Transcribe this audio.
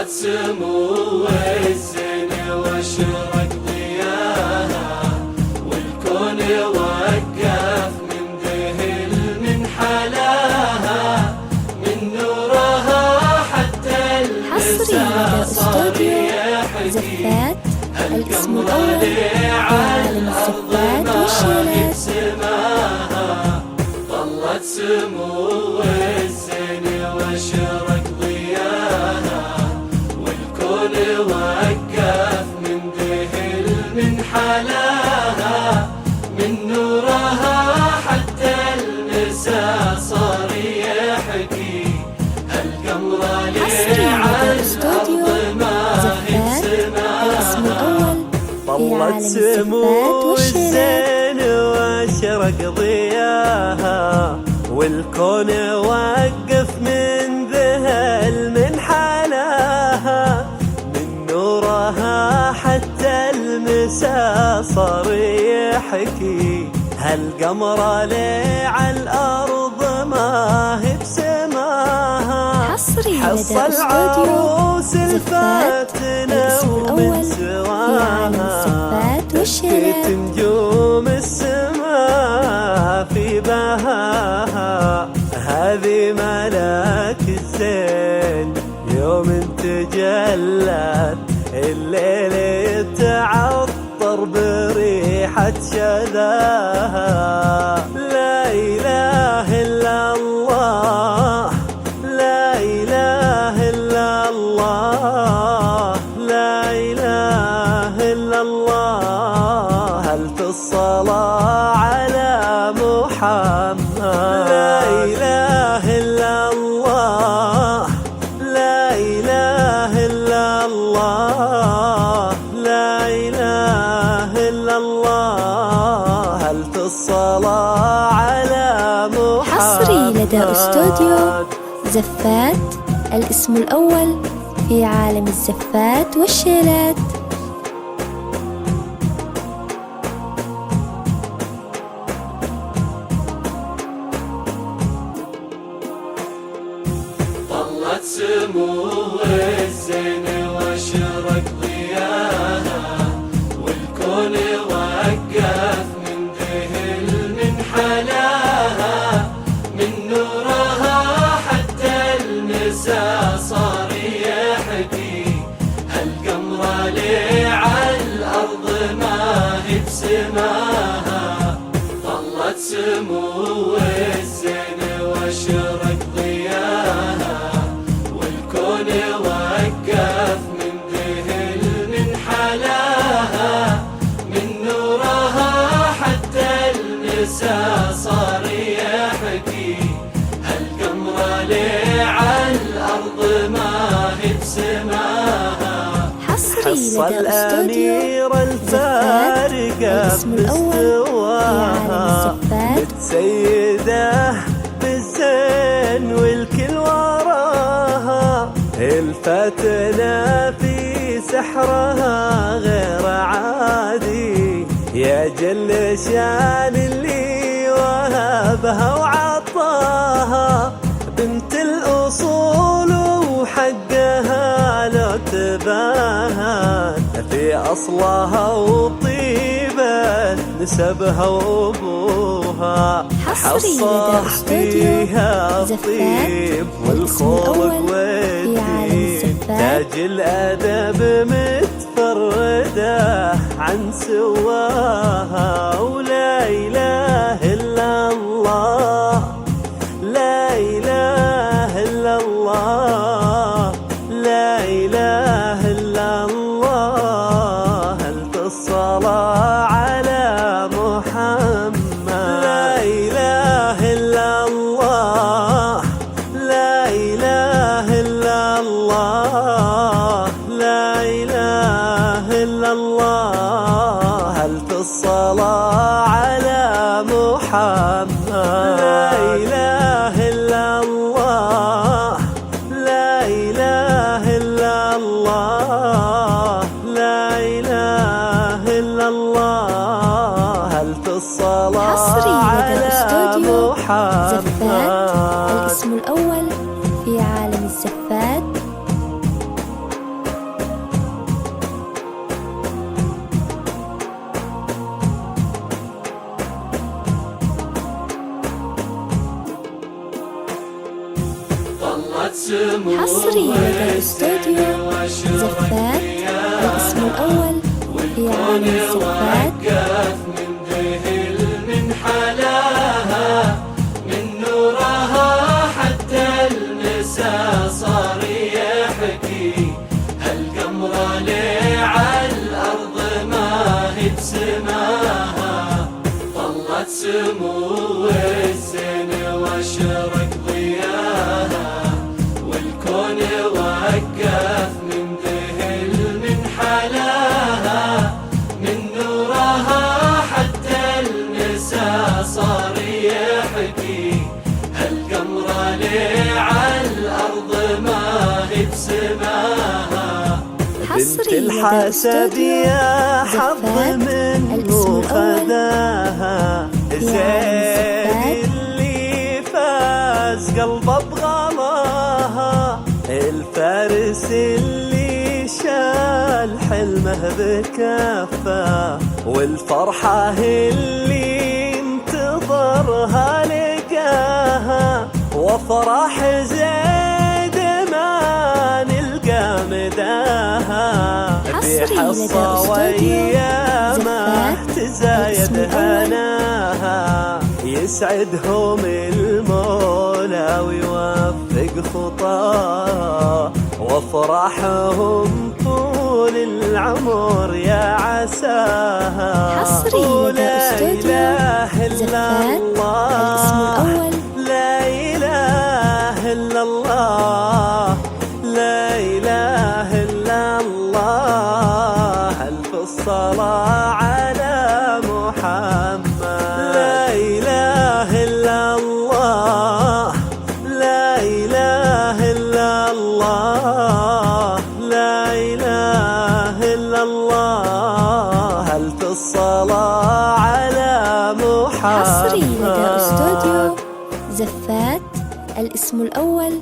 طلت سمو الزين واشرق ضياها، والكون وقف من ذهل من حلاها، من نورها حتى المساء صار يحكي الاسم الأول في عالم الزفات والشيلات. طلت سمو الزين واشرق ضياها، والكون وقف من ذهل من حلاها، من نورها حتى المساء صار يحكي هالقمر لي على الأرض ما هي سماها. طلت سمو الزين واشرق ضياها، والكون وقف من ذهل من حلاها، من نورها حتى المساء صار يحكي هالقمر لي على الأرض ما هي بسماها. حصل عروس الفاتنة ومن سواها دقت نجوم السماء في بهاها، هذه ملاك الزين يوم تجلت، الليل يتعطر بريحة شذاها. لا إله إلا الله، لا إله إلا الله، لا إله إلا الله، هل في الصلاة على محمد. لا إله إلا الله، لا إله إلا الله، لا إله إلا الله، هل في الصلاة على محمد. حصري لدى استوديو زفات، الاسم الأول في عالم الزفات والشيلات. طلت سمو الزين واشرق ضياها، والكون وقف من ذهل من حلاها، من نورها حتى المساء صار يحكي هالقمر لي على الأرض ما هي بسماها. طلت سمو الزين واشرق ضياها، والكون وقف من ذهل من حلاها، من نورها حتى المساء صار يحكي هالقمر لي على الأرض ما هي بسماها. حصل أمير الفارقة بسواها، متسيدة بالزين والكل وراها، الفتنة في سحرها غير عادي، يا جل شان اللي وهبها وعطاها، بنت الأصول وحقها لو تباهى، في أصلها وطيبة نسبها وأبوها، حصح فيها الطيب والخلق والدين، تاج الأدب متفردة عن سواها. ولا إله إلا الله، لا إله إلا الله، لا إله إلا الله، هل في الصلاة على محمد. لا إله إلا الله، لا إله إلا الله، لا إله إلا الله، هل في الصلاة على محمد. لا إله إلا الله، لا إله إلا الله، لا إله إلا الله، هل في الصلاة على محمد. زفات، الاسم الأول في عالم الزفات حصري لدى استوديو زفات الاسم الأول في عالم الزفات. من ذهل من حلاها من نورها حتى المساء صار يحكي هالقمر ليه عالأرض ما هي بسماها طلت سمو الزين واشرق ضياها والكون وقف من ذهل من حلاها من نورها حتى المساء صار يحكي هالقمر ليه عالأرض ما هي بسماها بنت الحسد يا حظ منه خذاها زين اللي فاز قلبه بغلاها الفارس اللي شال حلمه بكفه والفرحة اللي انتظرها لقاها وفرح زيد ما نلقى مداها بحصة ويامه تزايد هناها يسعدهم المولى ويوفق خطاه وافرحهم طول العمر يا عساها. حصري لدى استوديو زفات الاسم الأول. لا إله إلا الله لا إله إلا الله ألف الصلاة على محمد. لا إله إلا الله لا إله إلا الله لا إله إلا الله ألف الصلاة على محمد. حصري لدى استوديو زفات الاسم الأول